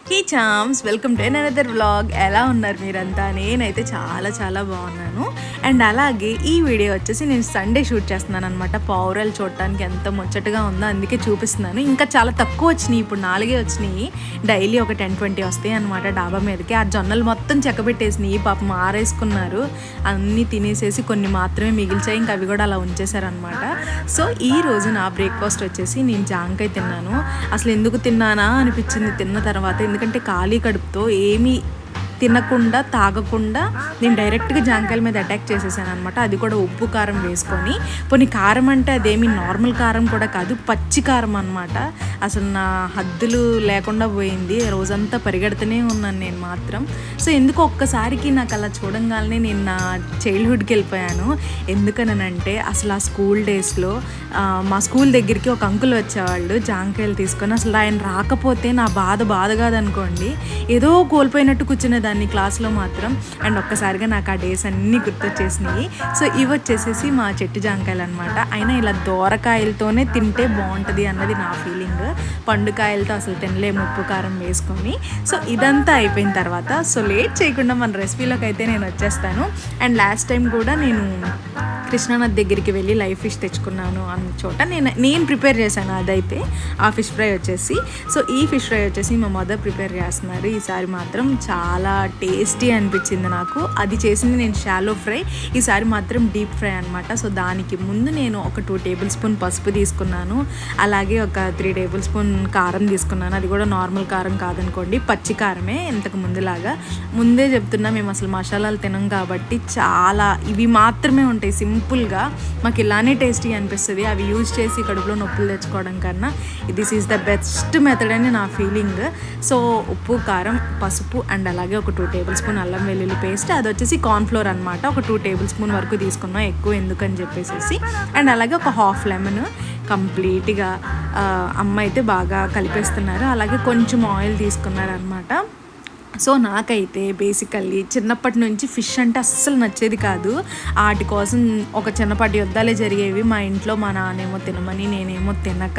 Hey charms, welcome to another vlog. ఎలా ఉన్నారు మీరంతా? నేనైతే చాలా చాలా బాగున్నాను. అండ్ అలాగే ఈ వీడియో వచ్చేసి నేను సండే షూట్ చేస్తున్నాను అనమాట. పావురాలు చూడటానికి ఎంత ముచ్చటగా ఉందో అందుకే చూపిస్తున్నాను. ఇంకా చాలా తక్కువ వచ్చినాయి, ఇప్పుడు 4 వచ్చినాయి. డైలీ ఒక 10-20 వస్తాయి అనమాట డాబా మీదకి. ఆ జొన్నలు మొత్తం చెక్కబెట్టేసినాయి, పాపం ఆరేసుకున్నారు. అన్నీ తినేసేసి కొన్ని మాత్రమే మిగిల్చాయి, ఇంకా అవి కూడా అలా ఉంచేశారనమాట. సో ఈ రోజు నా బ్రేక్ఫాస్ట్ వచ్చేసి నేను జాంకాయ తిన్నాను. అసలు ఎందుకు తిన్నానా అనిపించింది తిన్న తర్వాత, ఎందుకంటే ఖాళీ కడుపుతో ఏమీ తినకుండా తాగకుండా నేను డైరెక్ట్గా జాంకాయల మీద అటాక్ చేసేసాను అనమాట. అది కూడా ఉప్పు కారం వేసుకొని. పోనీ కారం అంటే అదేమి నార్మల్ కారం కూడా కాదు, పచ్చి కారం అనమాట. అసలు నా హద్దులు లేకుండా పోయింది, రోజంతా పరిగెడుతూనే ఉన్నాను నేను మాత్రం. సో ఎందుకు ఒక్కసారికి నాకు అలా చూడంగానే నేను నా చైల్డ్హుడ్కి వెళ్ళిపోయాను. ఎందుకనంటే అసలు ఆ స్కూల్ డేస్లో మా స్కూల్ దగ్గరికి ఒక అంకుల్ వచ్చేవాళ్ళు జాంకాయలు తీసుకొని. అసలు ఆయన రాకపోతే నా బాధ కాదనుకోండి, ఏదో కోల్పోయినట్టు కూర్చునేదాన్ని క్లాస్లో మాత్రం. అండ్ ఒక్కసారిగా నాకు ఆ డేస్ అన్నీ గుర్తొచ్చేసినాయి. సో ఇవి వచ్చేసేసి మా చెట్టు జాంకాయలు అనమాట. అయినా ఇలా దోరకాయలతోనే తింటే బాగుంటుంది అన్నది నా ఫీలింగ్. పండుకాయలతో అసలు తినలేము ఉప్పు కారం వేసుకొని. సో ఇదంతా అయిపోయిన తర్వాత సో లేట్ చేయకుండా మన రెసిపీలోకి అయితే నేను వచ్చేస్తాను. అండ్ లాస్ట్ టైం కూడా నేను కృష్ణానది దగ్గరికి వెళ్ళి లైవ్ ఫిష్ తెచ్చుకున్నాను అన్న చోట నేను ప్రిపేర్ చేశాను అదైతే, ఆ ఫిష్ ఫ్రై వచ్చేసి. సో ఈ ఫిష్ ఫ్రై వచ్చేసి మా మదర్ ప్రిపేర్ చేస్తున్నారు. ఈసారి మాత్రం చాలా టేస్టీ అనిపించింది నాకు. అది చేసింది నేను షాలో ఫ్రై, ఈసారి మాత్రం డీప్ ఫ్రై అనమాట. సో దానికి ముందు నేను ఒక 2 టేబుల్ స్పూన్ పసుపు తీసుకున్నాను, అలాగే ఒక 3 టేబుల్ స్పూన్ కారం తీసుకున్నాను. అది కూడా నార్మల్ కారం కాదనుకోండి, పచ్చి కారమే. ఇంతకు ముందులాగా ముందే చెప్తున్నా, మేము అసలు మసాలాలు తినం కాబట్టి చాలా ఇవి మాత్రమే ఉంటాయి సింపుల్గా. మాకు ఇలానే టేస్టీ అనిపిస్తుంది. అవి యూజ్ చేసి కడుపులో నొప్పులు తెచ్చుకోవడం కన్నా this is the best method అని నా ఫీలింగ్. సో ఉప్పు కారం పసుపు అండ్ అలాగే ఒక 2 టేబుల్ స్పూన్ అల్లం వెల్లుల్లి పేస్ట్, అది వచ్చేసి కార్న్ఫ్లోర్ అనమాట. ఒక 2 టేబుల్ స్పూన్ వరకు తీసుకున్నాం, ఎక్కువ ఎందుకని చెప్పేసి. అండ్ అలాగే ఒక హాఫ్ లెమన్ కంప్లీట్గా అమ్మ అయితే బాగా కలిపేస్తున్నారు. అలాగే కొంచెం ఆయిల్ తీసుకున్నారనమాట. సో నాకైతే బేసికల్లీ చిన్నప్పటి నుంచి ఫిష్ అంటే అస్సలు నచ్చేది కాదు. వాటి కోసం ఒక చిన్నపాటి యుద్ధాలే జరిగేవి మా ఇంట్లో. మా నాన్నేమో తినమని, నేనేమో తినక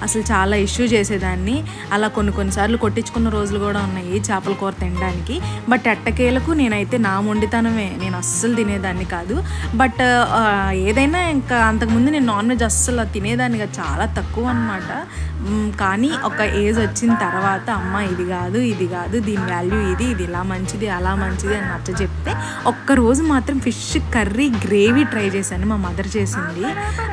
అసలు చాలా ఇష్యూ చేసేదాన్ని. అలా కొన్నిసార్లు కొట్టించుకున్న రోజులు కూడా ఉన్నాయి చేపల కూర తినడానికి. బట్ ఎట్టకేలకు నేనైతే నా మొండితనమే, నేను అస్సలు తినేదాన్ని కాదు. బట్ ఏదైనా ఇంకా అంతకుముందు నేను నాన్ వెజ్ అస్సలు తినేదాన్ని కాదు, చాలా తక్కువ అనమాట. కానీ ఒక ఏజ్ వచ్చిన తర్వాత అమ్మ ఇది కాదు దీని వాల్యూ ఇది ఇలా మంచిది అలా మంచిది అని నచ్చ చెప్తే ఒక్కరోజు మాత్రం ఫిష్ కర్రీ గ్రేవీ ట్రై చేశాను, మా మదర్ చేసింది.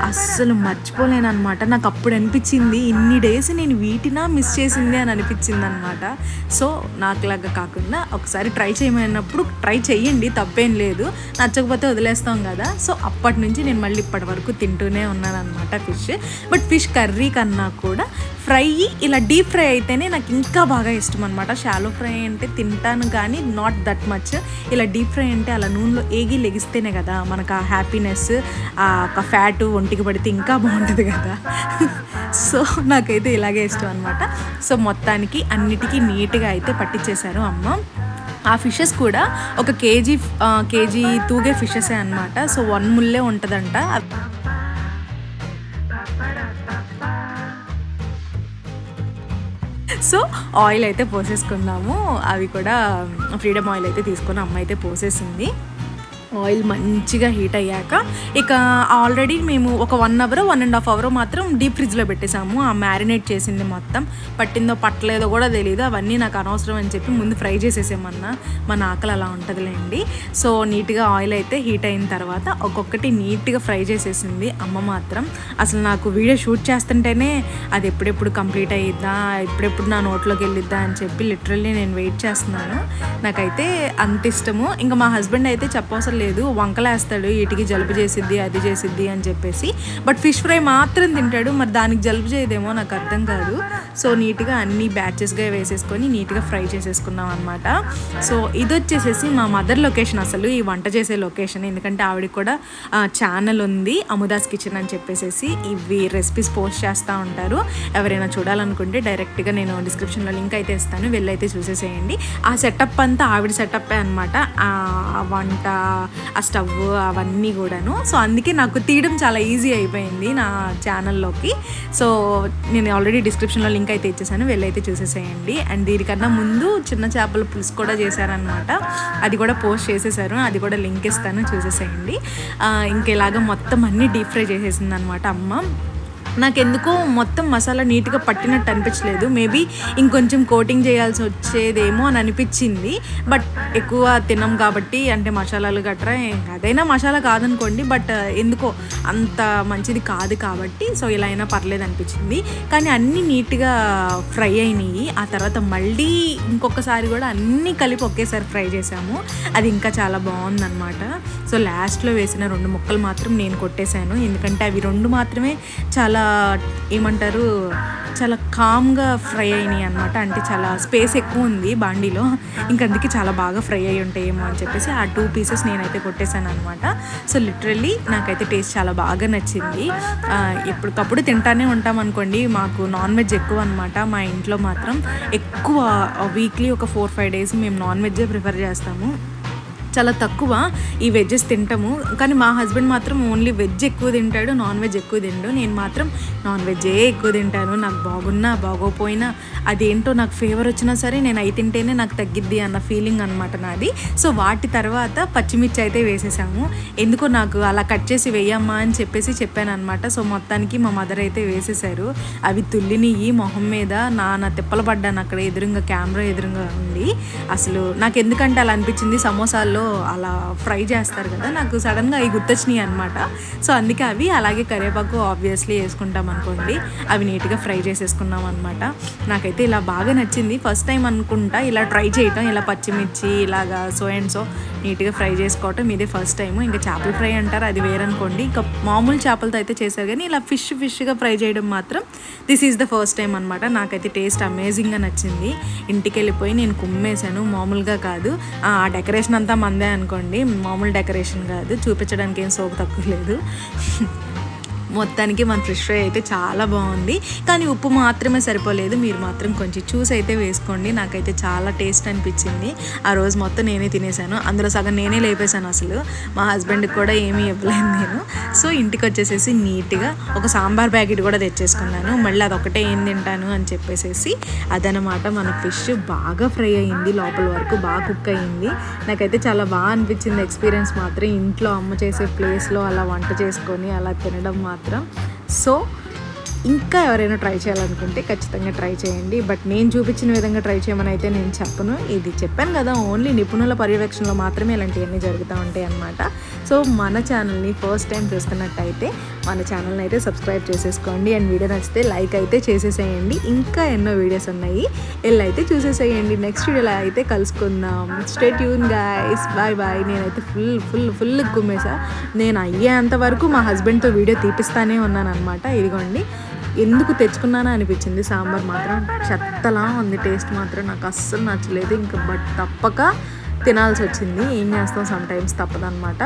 అస్సలు మర్చిపోలేను అనమాట. నాకు అప్పుడు అనిపించింది ఇన్ని డేస్ నేను వీటినా మిస్ చేసింది అని అనిపించింది అనమాట. సో నాకులాగా కాకుండా ఒకసారి ట్రై చేయమన్నప్పుడు ట్రై చెయ్యండి, తప్పేం లేదు. నచ్చకపోతే వదిలేస్తాం కదా. సో అప్పటి నుంచి నేను మళ్ళీ ఇప్పటి వరకు తింటూనే ఉన్నాను అనమాట ఫిష్. బట్ ఫిష్ కర్రీ కన్నా కూడా ఫ్రై, ఇలా డీప్ ఫ్రై అయితేనే నాకు ఇంకా బాగా ఇష్టం అనమాట. షాలో ఫ్రై అంటే తింటాను కానీ నాట్ దట్ మచ్. ఇలా డీప్ ఫ్రై అంటే అలా నూనెలో ఏగి లెగిస్తేనే కదా మనకు ఆ హ్యాపీనెస్, ఆ ఒక ఫ్యాట్ ఒంటికి పడితే ఇంకా బాగుంటుంది కదా. సో నాకైతే ఇలాగే ఇష్టం అనమాట. సో మొత్తానికి అన్నిటికీ నీట్గా అయితే పట్టించేశారు అమ్మ. ఆ ఫిషెస్ కూడా ఒక కేజీ తూగే ఫిషెసే అనమాట. సో 1 ముల్లే ఉంటుందంట. సో ఆయిల్ అయితే పోసేసుకున్నాము. అవి కూడా ఫ్రీడమ్ ఆయిల్ అయితే తీసుకొని అమ్మ అయితే పోసేసింది. ఆయిల్ మంచిగా హీట్ అయ్యాక ఇక ఆల్రెడీ మేము ఒక 1 అవర్ 1.5 అవర్ మాత్రం డీప్ ఫ్రిడ్జ్లో పెట్టేసాము. ఆ మ్యారినేట్ చేసింది మొత్తం పట్టిందో పట్టలేదో కూడా తెలియదు. అవన్నీ నాకు అనవసరం అని చెప్పి ముందు ఫ్రై చేసేసామన్నా, మన ఆకలి అలా ఉంటుందిలేండి. సో నీట్గా ఆయిల్ అయితే హీట్ అయిన తర్వాత ఒక్కొక్కటి నీట్గా ఫ్రై చేసేసింది అమ్మ మాత్రం. అసలు నాకు వీడియో షూట్ చేస్తుంటేనే అది ఎప్పుడెప్పుడు కంప్లీట్ అయ్యిద్దా, ఎప్పుడెప్పుడు నా నోట్లోకి వెళ్ళిద్దా అని చెప్పి లిటరల్లీ నేను వెయిట్ చేస్తున్నాను. నాకైతే అంత ఇష్టము. ఇంకా మా హస్బెండ్ అయితే చెప్పవసరం లేదు, వంకలేస్తాడు, వీటికి జలుబు చేసిద్ది అది చేసిద్ది అని చెప్పేసి. బట్ ఫిష్ ఫ్రై మాత్రం తింటాడు, మరి దానికి జలుబు చేయదేమో నాకు అర్థం కాదు. సో నీట్గా అన్ని బ్యాచెస్గా వేసేసుకొని నీట్గా ఫ్రై చేసేసుకున్నాం అనమాట. సో ఇది వచ్చేసేసి మా మదర్ లొకేషన్, అసలు ఈ వంట చేసే లొకేషన్. ఎందుకంటే ఆవిడకి కూడా ఛానల్ ఉంది, అముదాస్ కిచెన్ అని చెప్పేసి. ఇవి రెసిపీస్ పోస్ట్ చేస్తూ ఉంటారు. ఎవరైనా చూడాలనుకుంటే డైరెక్ట్గా నేను డిస్క్రిప్షన్లో లింక్ అయితే ఇస్తాను, వెళ్ళైతే చూసేసేయండి. ఆ సెటప్ అంతా ఆవిడ సెటప్పే అనమాట. వంట ఆ స్టవ్ అవన్నీ కూడాను. సో అందుకే నాకు తీయడం చాలా ఈజీ అయిపోయింది నా ఛానల్లోకి. సో నేను ఆల్రెడీ డిస్క్రిప్షన్లో లింక్ అయితే ఇచ్చేసాను, వెళ్ళైతే చూసేసేయండి. అండ్ దీనికన్నా ముందు చిన్న చేపల పులుసు కూడా చేశారనమాట, అది కూడా పోస్ట్ చేసేసారు, అది కూడా లింక్ ఇస్తాను, చూసేసేయండి. ఇంకెలాగా మొత్తం అన్నీ డీప్ ఫ్రై చేసేసింది అనమాట అమ్మ. నాకెందుకో మొత్తం మసాలా నీట్గా పట్టినట్టు అనిపించలేదు, మేబీ ఇంకొంచెం కోటింగ్ చేయాల్సి వచ్చేదేమో అని అనిపించింది. బట్ ఎక్కువ తిన్నాం కాబట్టి, అంటే మసాలాలు గట్రా అదైనా మసాలా కాదనుకోండి, బట్ ఎందుకో అంత మంచిది కాదు కాబట్టి సో ఇలా అయినా పర్లేదు అనిపించింది. కానీ అన్నీ నీట్గా ఫ్రై అయినాయి. ఆ తర్వాత మళ్ళీ ఇంకొకసారి కూడా అన్నీ కలిపి ఒకేసారి ఫ్రై చేసాము, అది ఇంకా చాలా బాగుందన్నమాట. సో లాస్ట్లో వేసిన 2 ముక్కలు మాత్రం నేను కొట్టేశాను, ఎందుకంటే అవి 2 మాత్రమే చాలా ఏమంటారు చాలా కామ్గా ఫ్రై అయినాయి అనమాట. అంటే చాలా స్పేస్ ఎక్కువ ఉంది బాండీలో, ఇంకందుకే చాలా బాగా ఫ్రై అయ్యి ఉంటాయేమో అని చెప్పేసి ఆ 2 పీసెస్ నేనైతే కొట్టేశాను అనమాట. సో లిటరల్లీ నాకైతే టేస్ట్ చాలా బాగా నచ్చింది. ఎప్పటికప్పుడు తింటానే ఉంటాం అనుకోండి, మాకు నాన్ వెజ్ ఎక్కువ అనమాట మా ఇంట్లో మాత్రం. ఎక్కువ వీక్లీ ఒక 4-5 డేస్ మేము నాన్ వెజ్జే ప్రిఫర్ చేస్తాము, చాలా తక్కువ ఈ వెజ్జెస్ తింటాము. కానీ మా హస్బెండ్ మాత్రం ఓన్లీ వెజ్ ఎక్కువ తింటాడు, నాన్ వెజ్ ఎక్కువ తిండు. నేను మాత్రం నాన్ వెజ్జే ఎక్కువ తింటాను, నాకు బాగున్నా బాగోపోయినా అదేంటో నాకు ఫేవర్ వచ్చినా సరే నేను అవి తింటేనే నాకు తగ్గిద్ది అన్న ఫీలింగ్ అనమాట నాది. సో వాటి తర్వాత పచ్చిమిర్చి అయితే వేసేసాము, ఎందుకో నాకు అలా కట్ చేసి వేయమ్మా అని చెప్పాను అనమాట. సో మొత్తానికి మా మదర్ అయితే వేసేసారు. అవి తుల్లినియి మొహం మీద, నా తిప్పలు పడ్డాను అక్కడ ఎదురుగా, కెమెరా ఎదురుగా ఉంది. అసలు నాకు ఎందుకంటే అలా అనిపించింది, సమోసాల్లో అలా ఫ్రై చేస్తారు కదా, నాకు సడన్గా అవి గుర్తొచ్చినాయి అనమాట. సో అందుకే అవి అలాగే కరివేపాకు ఆబ్వియస్లీ వేసుకుంటాం అనుకోండి, అవి నీట్గా ఫ్రై చేసేసుకున్నాం అనమాట. నాకైతే ఇలా బాగా నచ్చింది, ఫస్ట్ టైం అనుకుంటా ఇలా ట్రై చేయటం, ఇలా పచ్చిమిర్చి ఇలాగా సో అండ్ సో నీట్గా ఫ్రై చేసుకోవటం ఇదే ఫస్ట్ టైము. ఇంకా చేపల ఫ్రై అంటారు, అది వేరనుకోండి. ఇంకా మామూలు చేపలతో అయితే చేశారు, కానీ ఇలా ఫిష్గా ఫ్రై చేయడం మాత్రం this is the first time అనమాట. నాకైతే టేస్ట్ అమేజింగ్గా నచ్చింది. ఇంటికి వెళ్ళిపోయి నేను కుమ్మేశాను, మామూలుగా కాదు. ఆ డెకరేషన్ అంతా మందే అనుకోండి, మామూలు డెకరేషన్ కాదు, చూపించడానికి ఏం సోకు తక్కువ లేదు. మొత్తానికి మన ఫిష్ ఫ్రై అయితే చాలా బాగుంది, కానీ ఉప్పు మాత్రమే సరిపోలేదు. మీరు మాత్రం కొంచెం చూసి అయితే వేసుకోండి. నాకైతే చాలా టేస్ట్ అనిపించింది. ఆ రోజు మొత్తం నేనే తినేసాను, అందులో సగం నేనే లేపేశాను. అసలు మా హస్బెండ్కి కూడా ఏమీ ఇవ్వలేదు నేను. సో ఇంటికి వచ్చేసేసి నీట్గా ఒక సాంబార్ ప్యాకెట్ కూడా తెచ్చేసుకున్నాను. మళ్ళీ అదొకటే ఏం తింటాను అని చెప్పేసేసి అదనమాట. మన ఫిష్ బాగా ఫ్రై అయ్యింది, లోపల వరకు బాగా కుక్ అయ్యింది. నాకైతే చాలా బాగా అనిపించింది ఎక్స్పీరియన్స్ మాత్రం, ఇంట్లో అమ్మ చేసే ప్లేస్లో అలా వంట చేసుకొని అలా తినడం మాత్రం. సో ఇంకా ఎవరైనా ట్రై చేయాలనుకుంటే ఖచ్చితంగా ట్రై చేయండి. బట్ నేను చూపించిన విధంగా ట్రై చేయమని అయితే నేను చెప్పను, ఇది చెప్పాను కదా, ఓన్లీ నిపుణుల పర్యవేక్షణలో మాత్రమే ఇలాంటివన్నీ జరుగుతూ ఉంటాయి అన్నమాట. సో మన ఛానల్ని ఫస్ట్ టైం చూస్తున్నట్టయితే మన ఛానల్ని అయితే సబ్స్క్రైబ్ చేసేసుకోండి. అండ్ వీడియో నచ్చితే లైక్ అయితే చేసేసేయండి. ఇంకా ఎన్నో వీడియోస్ ఉన్నాయి, అయితే చూసేసేయండి. నెక్స్ట్ వీడియోలో అయితే కలుసుకుందాం. Stay tune guys, bye bye. నేనైతే ఫుల్ గుమ్మేసా. నేను అయ్యేంత వరకు మా హస్బెండ్తో వీడియో తీపిస్తానే ఉన్నాను అనమాట. ఇదిగోండి, ఎందుకు తెచ్చుకున్నానో అనిపించింది. సాంబార్ మాత్రం చెత్తలా ఉంది, టేస్ట్ మాత్రం నాకు అస్సలు నచ్చలేదు. ఇంకా బట్ తప్పక తినాల్సి వచ్చింది, ఏం చేస్తాం, సమ్ టైమ్స్ తప్పదనమాట.